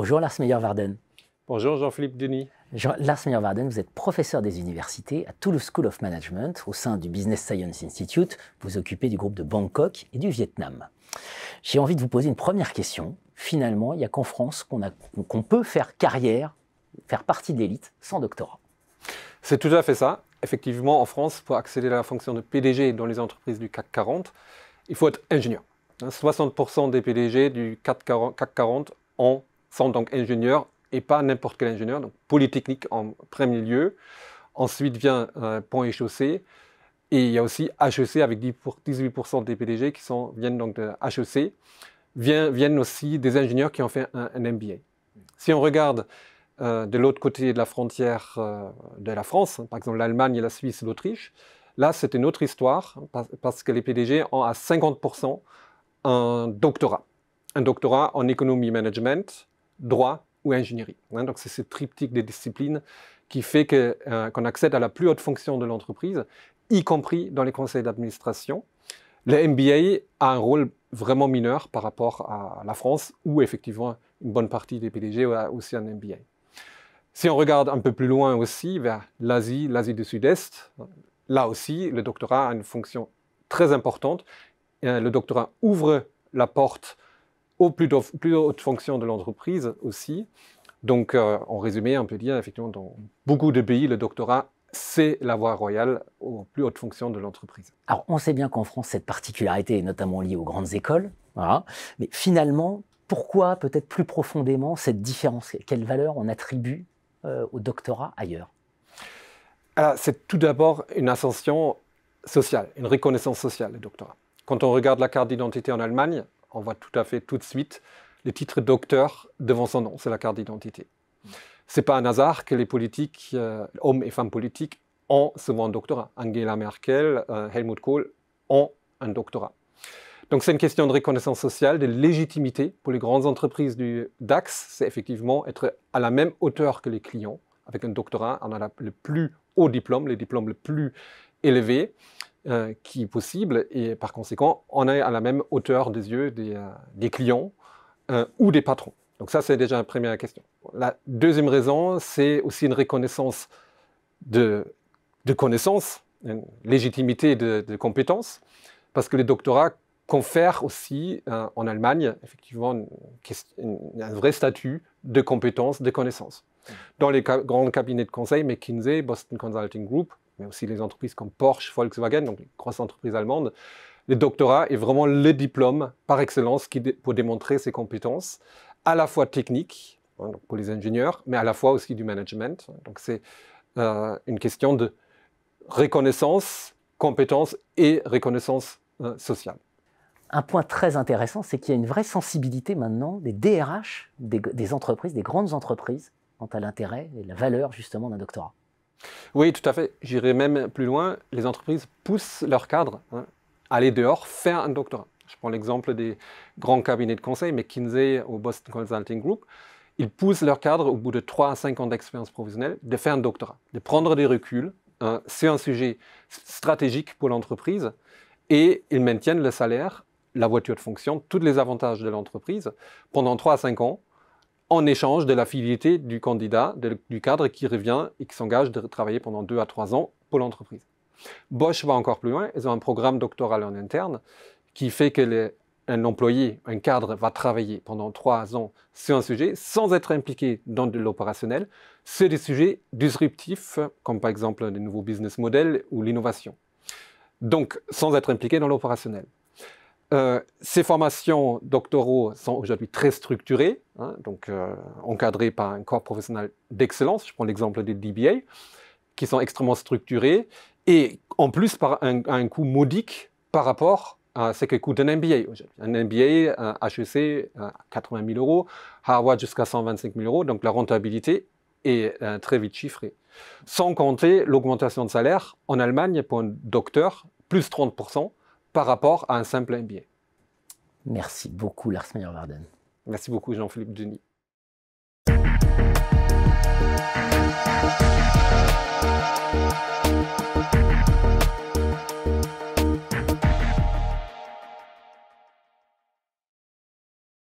Bonjour Lars Meyer-Waarden. Bonjour Jean-Philippe Denis. Lars Meyer-Waarden, vous êtes professeur des universités à Toulouse School of Management au sein du Business Science Institute. Vous vous occupez du groupe de Bangkok et du Vietnam. J'ai envie de vous poser une première question. Finalement, il n'y a qu'en France qu'on peut faire carrière, faire partie de l'élite sans doctorat. C'est tout à fait ça. Effectivement, en France, pour accéder à la fonction de PDG dans les entreprises du CAC 40, il faut être ingénieur. 60% des PDG du CAC 40 sont donc ingénieurs et pas n'importe quel ingénieur, donc Polytechnique en premier lieu. Ensuite vient Pont et Chaussée. Et il y a aussi HEC avec 18% des PDG qui viennent donc de HEC. Viennent aussi des ingénieurs qui ont fait un MBA. Si on regarde de l'autre côté de la frontière de la France, par exemple l'Allemagne, la Suisse, l'Autriche, là c'est une autre histoire parce que les PDG ont à 50% un doctorat en économie management, droit ou ingénierie. Donc c'est ce triptyque des disciplines qui fait qu'on accède à la plus haute fonction de l'entreprise, y compris dans les conseils d'administration. Le MBA a un rôle vraiment mineur par rapport à la France, où effectivement une bonne partie des PDG a aussi un MBA. Si on regarde un peu plus loin aussi, vers l'Asie du Sud-Est, là aussi, le doctorat a une fonction très importante. Le doctorat ouvre la porte aux plus hautes fonctions de l'entreprise aussi. Donc, en résumé, on peut dire, effectivement, dans beaucoup de pays, le doctorat, c'est la voie royale aux plus hautes fonctions de l'entreprise. Alors, on sait bien qu'en France, cette particularité est notamment liée aux grandes écoles. Voilà. Mais finalement, pourquoi, peut-être plus profondément, cette différence? Quelle valeur on attribue au doctorat ailleurs? Alors, c'est tout d'abord une ascension sociale, une reconnaissance sociale, le doctorat. Quand on regarde la carte d'identité en Allemagne, on voit tout de suite le titre docteur devant son nom, c'est la carte d'identité. Ce n'est pas un hasard que les politiques, hommes et femmes politiques, ont souvent un doctorat. Angela Merkel, Helmut Kohl ont un doctorat. Donc c'est une question de reconnaissance sociale, de légitimité pour les grandes entreprises du DAX. C'est effectivement être à la même hauteur que les clients. Avec un doctorat, on a le plus haut diplôme, les diplômes les plus élevés qui est possible. Et par conséquent, on est à la même hauteur des yeux des clients ou des patrons. Donc ça, c'est déjà la première question. La deuxième raison, c'est aussi une reconnaissance de connaissances, une légitimité de compétences, parce que les doctorats confèrent aussi en Allemagne, effectivement, un vrai statut de compétences, de connaissances. Dans les grands cabinets de conseil, McKinsey, Boston Consulting Group, mais aussi les entreprises comme Porsche, Volkswagen, donc les grosses entreprises allemandes, le doctorat est vraiment le diplôme par excellence pour démontrer ses compétences, à la fois techniques, donc pour les ingénieurs, mais à la fois aussi du management. Donc c'est une question de reconnaissance, compétence et reconnaissance sociale. Un point très intéressant, c'est qu'il y a une vraie sensibilité maintenant des DRH, des entreprises, des grandes entreprises, quant à l'intérêt et la valeur justement d'un doctorat. Oui, tout à fait. J'irai même plus loin. Les entreprises poussent leurs cadres à aller dehors, faire un doctorat. Je prends l'exemple des grands cabinets de conseil, McKinsey ou Boston Consulting Group. Ils poussent leurs cadres, au bout de 3 à 5 ans d'expérience professionnelle, de faire un doctorat, de prendre des reculs. C'est un sujet stratégique pour l'entreprise et ils maintiennent le salaire, la voiture de fonction, tous les avantages de l'entreprise pendant 3 à 5 ans en échange de la fidélité du candidat, du cadre qui revient et qui s'engage de travailler pendant 2 à 3 ans pour l'entreprise. Bosch va encore plus loin, ils ont un programme doctoral en interne qui fait que un employé, un cadre va travailler pendant 3 ans sur un sujet sans être impliqué dans de l'opérationnel. C'est des sujets disruptifs, comme par exemple des nouveaux business models ou l'innovation. Donc, sans être impliqué dans l'opérationnel. Ces formations doctoraux sont aujourd'hui très structurées, donc encadrées par un corps professionnel d'excellence. Je prends l'exemple des DBA, qui sont extrêmement structurés et en plus par un coût modique par rapport à ce que coûte un MBA aujourd'hui. Un MBA, HEC, 80 000 euros, Harvard jusqu'à 125 000 euros, donc la rentabilité est très vite chiffrée. Sans compter l'augmentation de salaire en Allemagne pour un docteur, plus 30%, par rapport à un simple MBA. Merci beaucoup Lars Meyer-Waarden. Merci beaucoup Jean-Philippe Denis.